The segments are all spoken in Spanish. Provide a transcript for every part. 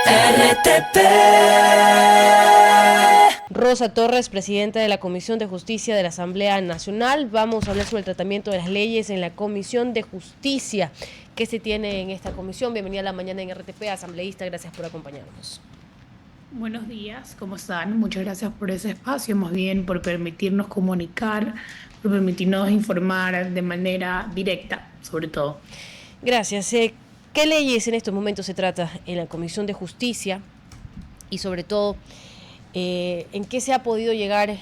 RTP. Rosa Torres, presidenta de la Comisión de Justicia de la Asamblea Nacional. Vamos a hablar sobre el tratamiento de las leyes en la Comisión de Justicia. ¿Qué se tiene en esta comisión? Bienvenida a la mañana en RTP, asambleísta. Gracias por acompañarnos. Buenos días, ¿cómo están? Muchas gracias por ese espacio, más bien por permitirnos comunicar, por permitirnos informar de manera directa, sobre todo. Gracias. ¿Qué leyes en estos momentos se trata en la Comisión de Justicia? Y sobre todo, ¿en qué se ha podido llegar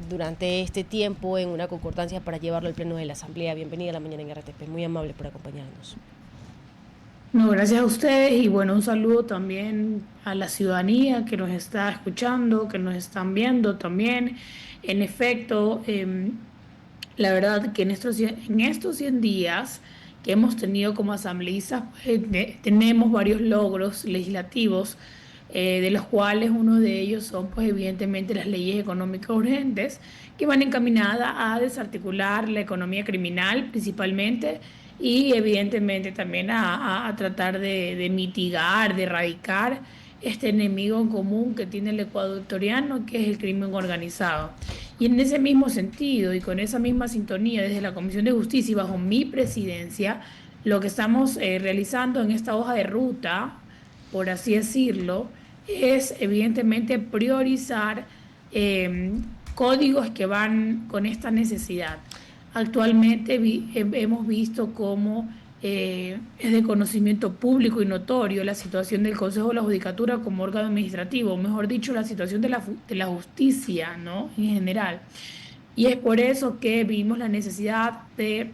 durante este tiempo en una concordancia para llevarlo al Pleno de la Asamblea? Bienvenida a la mañana en RTP. Muy amable por acompañarnos. No, gracias a ustedes y bueno, un saludo también a la ciudadanía que nos está escuchando, que nos están viendo también. En efecto, la verdad que en estos 100 días que hemos tenido como asambleístas, tenemos varios logros legislativos, de los cuales uno de ellos son pues evidentemente las leyes económicas urgentes que van encaminadas a desarticular la economía criminal principalmente y evidentemente también a tratar de mitigar, de erradicar este enemigo en común que tiene el ecuatoriano, que es el crimen organizado. Y en ese mismo sentido y con esa misma sintonía desde la Comisión de Justicia y bajo mi presidencia, lo que estamos realizando en esta hoja de ruta, por así decirlo, es evidentemente priorizar códigos que van con esta necesidad. Actualmente hemos visto cómo es de conocimiento público y notorio la situación del Consejo de la Judicatura como órgano administrativo, o mejor dicho, la situación de la justicia, ¿no? En general. Y es por eso que vimos la necesidad de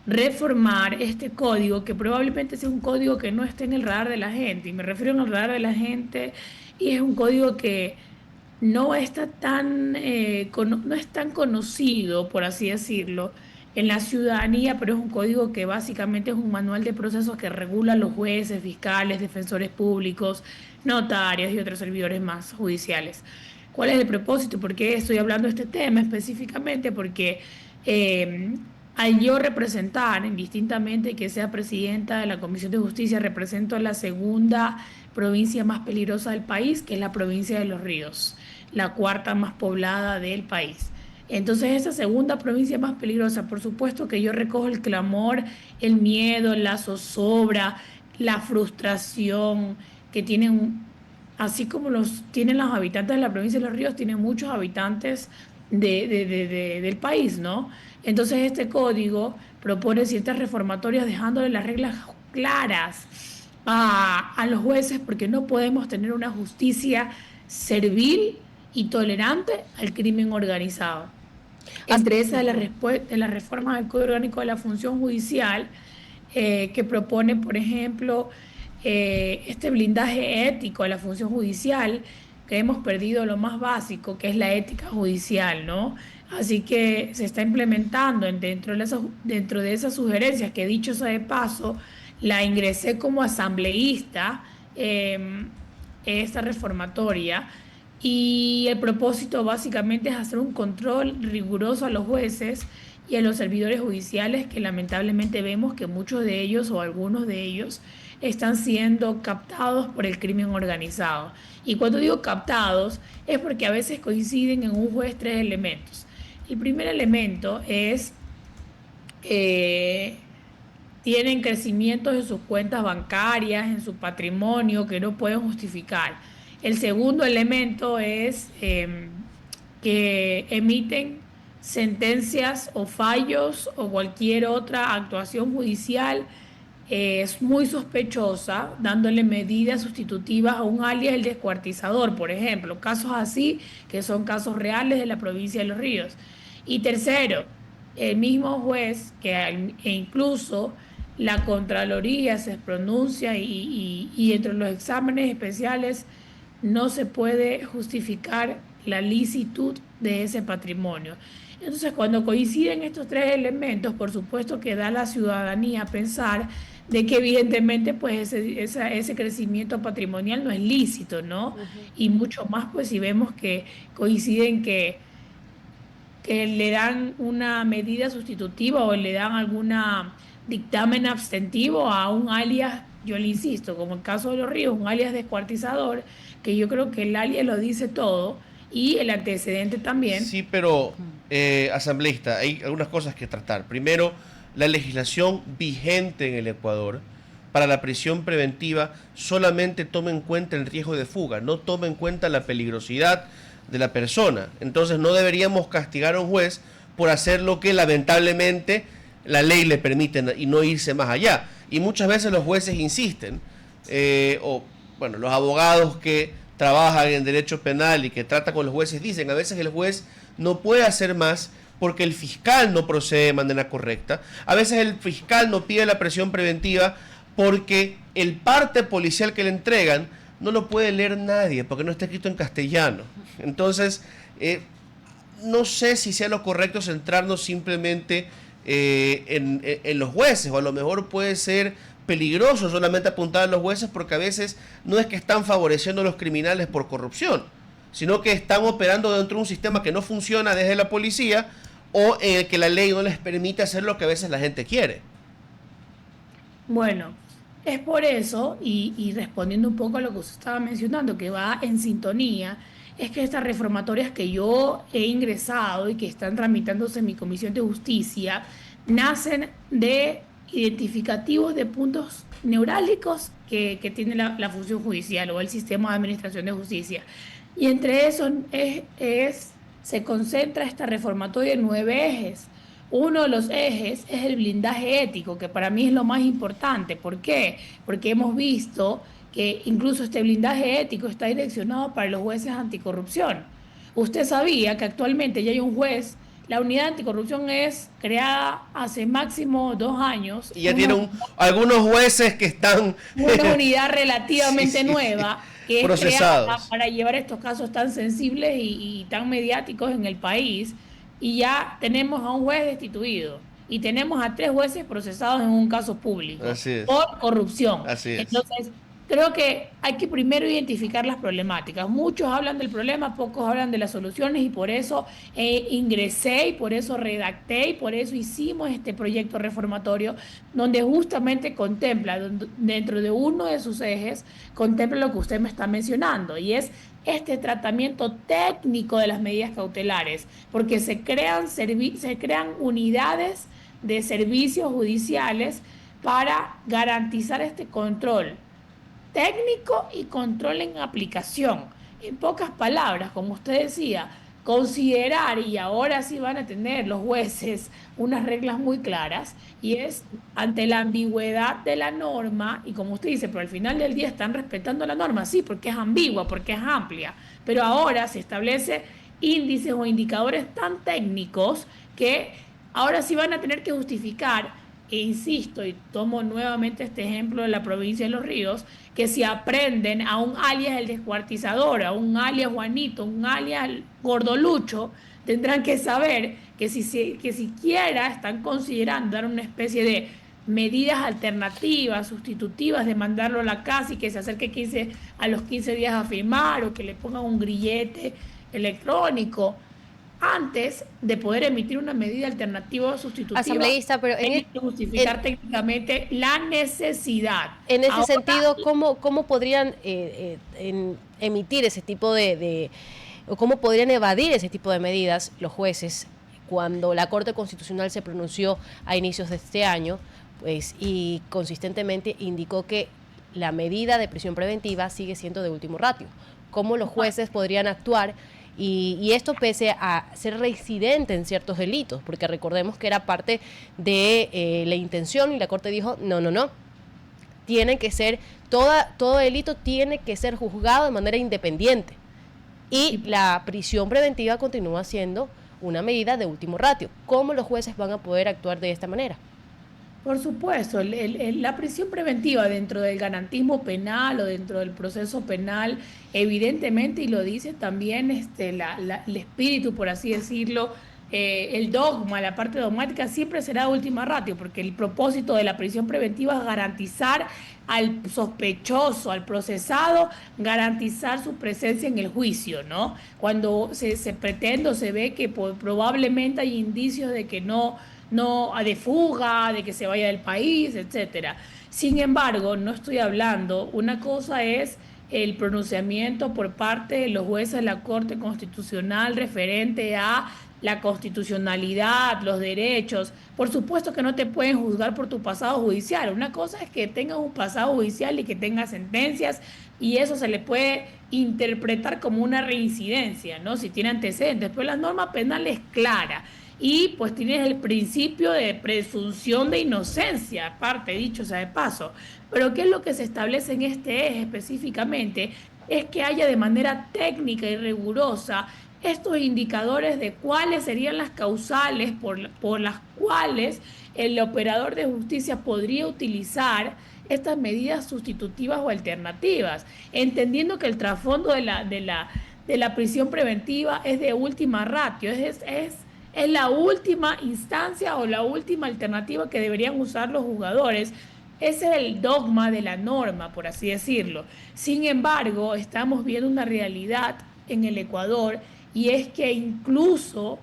reformar este código, que probablemente sea un código que no esté en el radar de la gente. Y me refiero en el radar de la gente, y es un código que no está tan, no es tan conocido, por así decirlo, en la ciudadanía, pero es un código que básicamente es un manual de procesos que regula a los jueces, fiscales, defensores públicos, notarios y otros servidores más judiciales. ¿Cuál es el propósito? ¿Por qué estoy hablando de este tema específicamente? Porque eh, al yo representar, indistintamente que sea presidenta de la Comisión de Justicia, represento a la segunda provincia más peligrosa del país, que es la provincia de Los Ríos, la cuarta más poblada del país. Entonces, esa segunda provincia más peligrosa, por supuesto que yo recojo el clamor, el miedo, la zozobra, la frustración que tienen, así como tienen los habitantes de la provincia de Los Ríos, tienen muchos habitantes del país, ¿no? Entonces, este código propone ciertas reformatorias dejándole las reglas claras a los jueces, porque no podemos tener una justicia servil y tolerante al crimen organizado. Entre esas de las reformas al Código Orgánico de la Función Judicial, que propone, por ejemplo, este blindaje ético a la función judicial, que hemos perdido lo más básico, que es la ética judicial, ¿no? Así que se está implementando dentro de esas sugerencias, que dicho sea de paso, la ingresé como asambleísta, esta reformatoria, y el propósito básicamente es hacer un control riguroso a los jueces y a los servidores judiciales, que lamentablemente vemos que muchos de ellos o algunos de ellos están siendo captados por el crimen organizado. Y cuando digo captados es porque a veces coinciden en un juez tres elementos. El primer elemento es que tienen crecimientos en sus cuentas bancarias, en su patrimonio, que no pueden justificar. El segundo elemento es que emiten sentencias o fallos o cualquier otra actuación judicial es muy sospechosa, dándole medidas sustitutivas a un alias el descuartizador, por ejemplo, casos así que son casos reales de la provincia de Los Ríos. Y tercero, el mismo juez e incluso la Contraloría se pronuncia y entre los exámenes especiales no se puede justificar la licitud de ese patrimonio. Entonces, cuando coinciden estos tres elementos, por supuesto que da a la ciudadanía a pensar de que evidentemente pues ese crecimiento patrimonial no es lícito, ¿no? Y mucho más pues si vemos que coinciden que le dan una medida sustitutiva o le dan alguna dictamen abstentivo a un alias yo le insisto, como el caso de Los Ríos, un alias descuartizador, que yo creo que el alias lo dice todo y el antecedente también. Sí, pero asambleísta, hay algunas cosas que tratar. Primero, la legislación vigente en el Ecuador para la prisión preventiva solamente toma en cuenta el riesgo de fuga, no toma en cuenta la peligrosidad de la persona. Entonces no deberíamos castigar a un juez por hacer lo que lamentablemente la ley le permite y no irse más allá. Y muchas veces los jueces insisten, o bueno, los abogados que trabajan en derecho penal y que tratan con los jueces dicen, a veces el juez no puede hacer más porque el fiscal no procede de manera correcta. A veces el fiscal no pide la prisión preventiva porque el parte policial que le entregan no lo puede leer nadie porque no está escrito en castellano. Entonces, no sé si sea lo correcto centrarnos simplemente en los jueces, o a lo mejor puede ser peligroso solamente apuntar a los jueces porque a veces no es que están favoreciendo a los criminales por corrupción, sino que están operando dentro de un sistema que no funciona desde la policía o en el que la ley no les permite hacer lo que a veces la gente quiere. Bueno, es por eso, y respondiendo un poco a lo que usted estaba mencionando, que va en sintonía, es que estas reformatorias que yo he ingresado y que están tramitándose en mi Comisión de Justicia, nacen de identificativos de puntos neurálgicos que tiene la función judicial o el sistema de administración de justicia. Y entre eso se concentra esta reformatoria en 9 ejes. Uno de los ejes es el blindaje ético, que para mí es lo más importante. ¿Por qué? Porque hemos visto que incluso este blindaje ético está direccionado para los jueces anticorrupción. Usted sabía que actualmente ya hay un juez, la unidad anticorrupción es creada hace máximo 2 años. Y ya tienen algunos jueces que están... Una unidad relativamente nueva que es creada procesados para llevar estos casos tan sensibles y tan mediáticos en el país. Y ya tenemos a un juez destituido y tenemos a 3 jueces procesados en un caso público Así es. por corrupción. Así es. Entonces, creo que hay que primero identificar las problemáticas. Muchos hablan del problema, pocos hablan de las soluciones, y por eso ingresé y por eso redacté y por eso hicimos este proyecto reformatorio donde justamente contempla, dentro de uno de sus ejes, contempla lo que usted me está mencionando, y es este tratamiento técnico de las medidas cautelares, porque se crean unidades de servicios judiciales para garantizar este control técnico y control en aplicación. En pocas palabras, como usted decía, considerar, y ahora sí van a tener los jueces unas reglas muy claras, y es ante la ambigüedad de la norma, y como usted dice, pero al final del día están respetando la norma, sí, porque es ambigua, porque es amplia, pero ahora se establece índices o indicadores tan técnicos que ahora sí van a tener que justificar. E insisto, y tomo nuevamente este ejemplo de la provincia de Los Ríos, que si aprenden a un alias el descuartizador, a un alias Juanito, un alias Gordolucho, tendrán que saber que que siquiera están considerando dar una especie de medidas alternativas, sustitutivas, de mandarlo a la casa y que se acerque a los 15 días a firmar, o que le pongan un grillete electrónico, antes de poder emitir una medida alternativa o sustitutiva. Asambleísta, pero hay que justificar técnicamente la necesidad. En ese sentido, ¿cómo podrían emitir ese tipo o cómo podrían evadir ese tipo de medidas los jueces cuando la Corte Constitucional se pronunció a inicios de este año, pues, y consistentemente indicó que la medida de prisión preventiva sigue siendo de último ratio? ¿Cómo los jueces podrían actuar? Y esto pese a ser reincidente en ciertos delitos, porque recordemos que era parte de la intención, y la Corte dijo, no, tiene que ser, todo delito tiene que ser juzgado de manera independiente. Y la prisión preventiva continúa siendo una medida de último ratio. ¿Cómo los jueces van a poder actuar de esta manera? Por supuesto, la prisión preventiva dentro del garantismo penal o dentro del proceso penal, evidentemente, y lo dice también el espíritu, por así decirlo, el dogma, la parte dogmática, siempre será última ratio, porque el propósito de la prisión preventiva es garantizar al sospechoso, al procesado, garantizar su presencia en el juicio, ¿no? Cuando se pretende o se ve que probablemente hay indicios de que no de fuga, de que se vaya del país, etcétera. Sin embargo, no estoy hablando, una cosa es el pronunciamiento por parte de los jueces de la Corte Constitucional referente a la constitucionalidad, los derechos. Por supuesto que no te pueden juzgar por tu pasado judicial. Una cosa es que tengas un pasado judicial y que tengas sentencias y eso se le puede interpretar como una reincidencia, ¿no? Si tiene antecedentes, pero la norma penal es clara. Y pues tienes el principio de presunción de inocencia, aparte dicho sea de paso. Pero ¿qué es lo que se establece en este eje específicamente? Es que haya de manera técnica y rigurosa estos indicadores de cuáles serían las causales por las cuales el operador de justicia podría utilizar estas medidas sustitutivas o alternativas, entendiendo que el trasfondo de la prisión preventiva es de última ratio, es la última instancia o la última alternativa que deberían usar los juzgadores. Ese es el dogma de la norma, por así decirlo. Sin embargo, estamos viendo una realidad en el Ecuador y es que incluso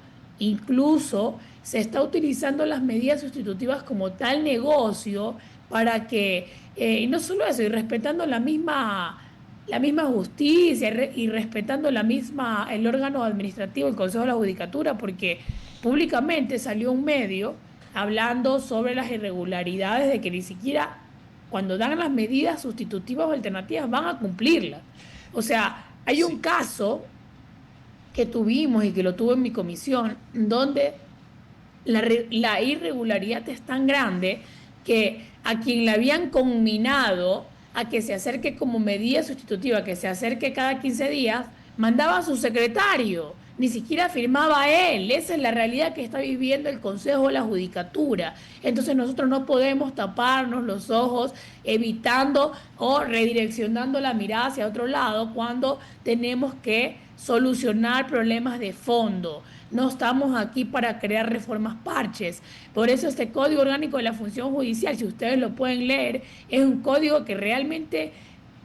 se está utilizando las medidas sustitutivas como tal negocio para que, y no solo eso, y respetando la misma justicia y respetando el órgano administrativo, el Consejo de la Judicatura, porque públicamente salió un medio hablando sobre las irregularidades de que ni siquiera cuando dan las medidas sustitutivas o alternativas van a cumplirlas. O sea, hay un caso que tuvimos y que lo tuve en mi comisión, donde la irregularidad es tan grande que a quien le habían conminado a que se acerque como medida sustitutiva, que se acerque cada 15 días, mandaba a su secretario, ni siquiera firmaba él. Esa es la realidad que está viviendo el Consejo de la Judicatura. Entonces nosotros no podemos taparnos los ojos evitando o redireccionando la mirada hacia otro lado cuando tenemos que solucionar problemas de fondo. No estamos aquí para crear reformas parches. Por eso este Código Orgánico de la Función Judicial, si ustedes lo pueden leer, es un código que realmente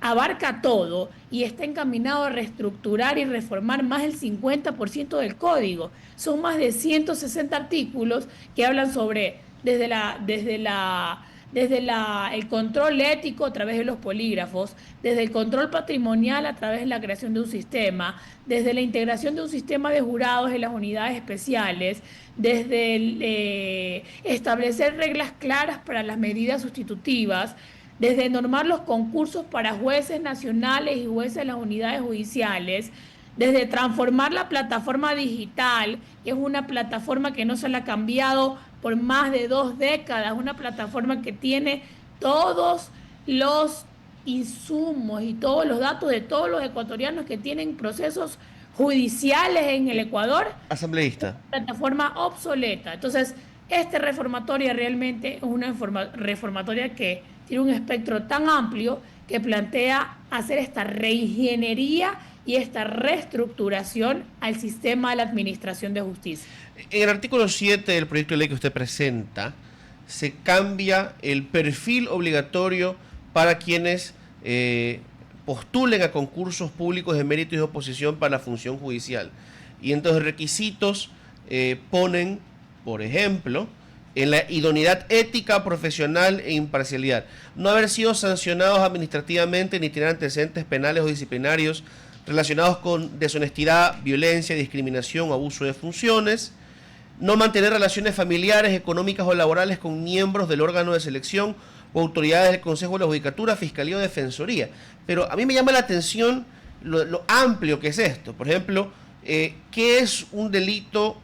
abarca todo y está encaminado a reestructurar y reformar más del 50% del código. Son más de 160 artículos que hablan sobre el control ético a través de los polígrafos, desde el control patrimonial a través de la creación de un sistema, desde la integración de un sistema de jurados en las unidades especiales, desde establecer reglas claras para las medidas sustitutivas, desde normar los concursos para jueces nacionales y jueces de las unidades judiciales, desde transformar la plataforma digital, que es una plataforma que no se la ha cambiado por más de 2 décadas, una plataforma que tiene todos los insumos y todos los datos de todos los ecuatorianos que tienen procesos judiciales en el Ecuador. Asambleísta. Una plataforma obsoleta. Entonces, esta reformatoria realmente es una reformatoria que tiene un espectro tan amplio que plantea hacer esta reingeniería y esta reestructuración al sistema de la administración de justicia. En el artículo 7 del proyecto de ley que usted presenta, se cambia el perfil obligatorio para quienes postulen a concursos públicos de mérito y de oposición para la función judicial. Y entonces requisitos ponen, por ejemplo, en la idoneidad ética, profesional e imparcialidad, no haber sido sancionados administrativamente ni tener antecedentes penales o disciplinarios relacionados con deshonestidad, violencia, discriminación o abuso de funciones, no mantener relaciones familiares, económicas o laborales con miembros del órgano de selección o autoridades del Consejo de la Judicatura, Fiscalía o Defensoría. Pero a mí me llama la atención lo amplio que es esto. Por ejemplo, ¿qué es un delito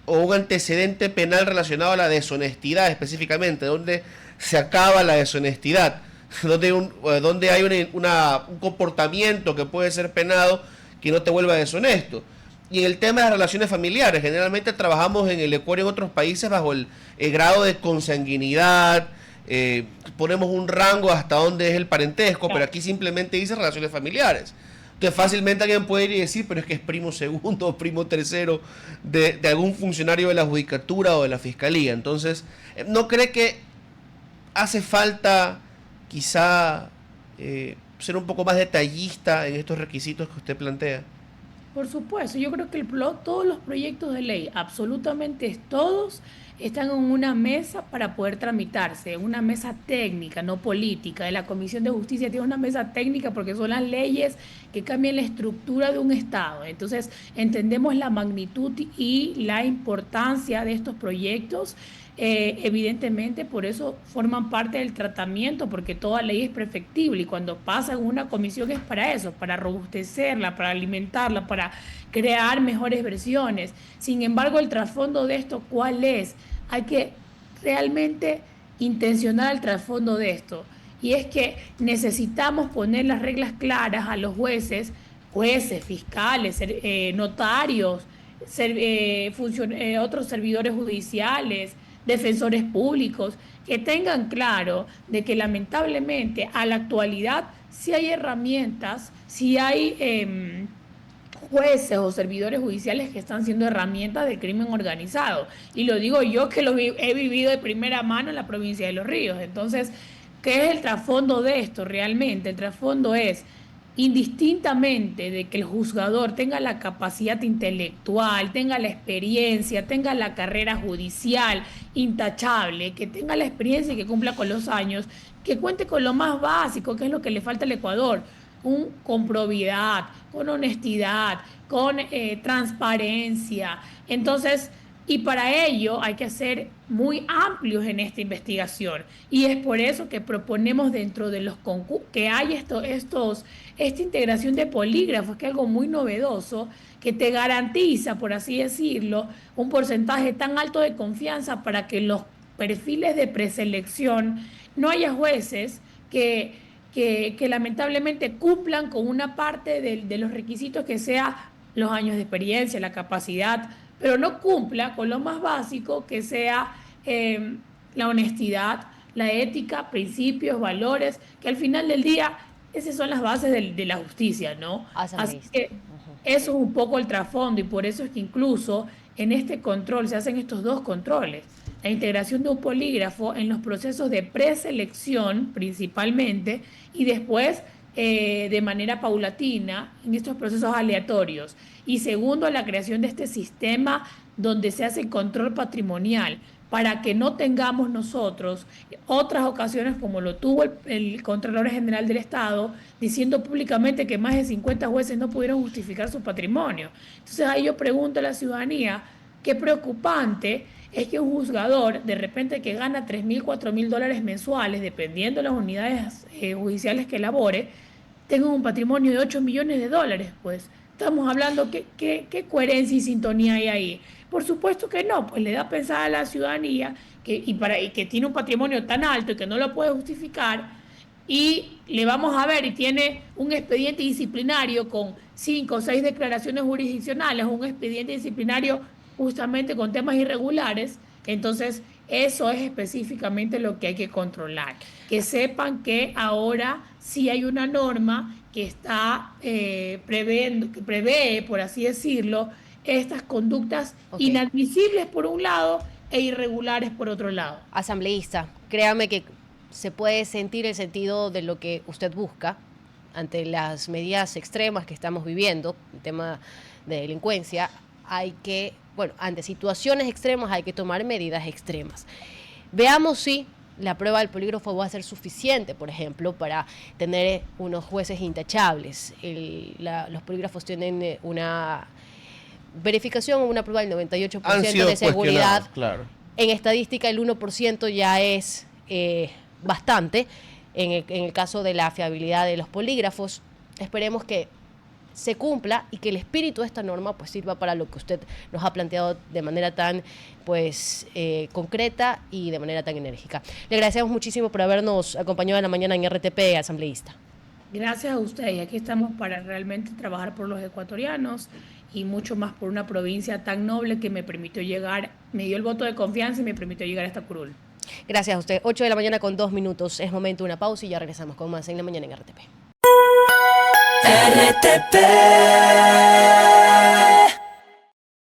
o un antecedente penal relacionado a la deshonestidad específicamente? ¿Dónde se acaba la deshonestidad? ¿Dónde hay un comportamiento que puede ser penado que no te vuelva deshonesto? Y en el tema de las relaciones familiares, generalmente trabajamos en el Ecuador y en otros países bajo el grado de consanguinidad, ponemos un rango hasta dónde es el parentesco, pero aquí simplemente dice relaciones familiares. Entonces fácilmente alguien puede ir y decir, pero es que es primo segundo o primo tercero de algún funcionario de la Judicatura o de la Fiscalía. Entonces, ¿no cree que hace falta quizá ser un poco más detallista en estos requisitos que usted plantea? Por supuesto, yo creo que todos los proyectos de ley, absolutamente todos, están en una mesa para poder tramitarse, una mesa técnica, no política. De la Comisión de Justicia tiene una mesa técnica porque son las leyes que cambian la estructura de un Estado. Entonces, entendemos la magnitud y la importancia de estos proyectos. Evidentemente, por eso forman parte del tratamiento, porque toda ley es perfectible y cuando pasa en una comisión es para eso, para robustecerla, para alimentarla, para crear mejores versiones. Sin embargo, el trasfondo de esto, ¿cuál es? Hay que realmente intencionar el trasfondo de esto. Y es que necesitamos poner las reglas claras a los jueces, fiscales, notarios, otros servidores judiciales, defensores públicos, que tengan claro de que lamentablemente a la actualidad sí hay herramientas, sí hay jueces o servidores judiciales que están siendo herramientas de crimen organizado. Y lo digo yo que he vivido de primera mano en la provincia de Los Ríos. Entonces, ¿qué es el trasfondo de esto realmente? El trasfondo es, indistintamente de que el juzgador tenga la capacidad intelectual, tenga la experiencia, tenga la carrera judicial intachable, que tenga la experiencia y que cumpla con los años, que cuente con lo más básico, que es lo que le falta al Ecuador, con probidad, con honestidad, con transparencia. Entonces, y para ello hay que ser muy amplios en esta investigación. Y es por eso que proponemos dentro de los concursos que hay esta integración de polígrafos, que es algo muy novedoso, que te garantiza, por así decirlo, un porcentaje tan alto de confianza para que los perfiles de preselección no haya jueces que lamentablemente cumplan con una parte de los requisitos que sea los años de experiencia, la capacidad, pero no cumpla con lo más básico que sea la honestidad, la ética, principios, valores, que al final del día esas son las bases de la justicia, ¿no? Así que eso es un poco el trasfondo y por eso es que incluso en este control se hacen estos dos controles. La integración de un polígrafo en los procesos de preselección principalmente y después de manera paulatina en estos procesos aleatorios. Y segundo, la creación de este sistema donde se hace control patrimonial para que no tengamos nosotros otras ocasiones como lo tuvo el Contralor General del Estado diciendo públicamente que más de 50 jueces no pudieron justificar su patrimonio. Entonces ahí yo pregunto a la ciudadanía, qué preocupante es que un juzgador de repente que gana $3.000, $4.000 mensuales, dependiendo de las unidades judiciales que elabore, tenga un patrimonio de $8 millones, pues estamos hablando, ¿qué coherencia y sintonía hay ahí? Por supuesto que no, pues le da a pensar a la ciudadanía y que tiene un patrimonio tan alto y que no lo puede justificar, y le vamos a ver y tiene un expediente disciplinario con 5 o 6 declaraciones jurisdiccionales, un expediente disciplinario justamente con temas irregulares. Entonces eso es específicamente lo que hay que controlar, que sepan que ahora sí hay una norma que está que prevé, por así decirlo, estas conductas inadmisibles por un lado e irregulares por otro lado. Asambleísta, créame que se puede sentir el sentido de lo que usted busca ante las medidas extremas que estamos viviendo, el tema de delincuencia. Ante situaciones extremas hay que tomar medidas extremas. Veamos si la prueba del polígrafo va a ser suficiente, por ejemplo, para tener unos jueces intachables. Los polígrafos tienen una verificación o una prueba del 98% de seguridad. Claro. En estadística el 1% ya es bastante. En el caso de la fiabilidad de los polígrafos, esperemos que se cumpla y que el espíritu de esta norma pues sirva para lo que usted nos ha planteado de manera tan concreta y de manera tan enérgica. Le agradecemos muchísimo por habernos acompañado en la mañana en RTP, asambleísta. Gracias a usted, y aquí estamos para realmente trabajar por los ecuatorianos y mucho más por una provincia tan noble que me dio el voto de confianza y me permitió llegar a esta curul. Gracias a usted. 8 de la mañana con 2 minutos. Es momento de una pausa y ya regresamos con más en la mañana en RTP. RTP.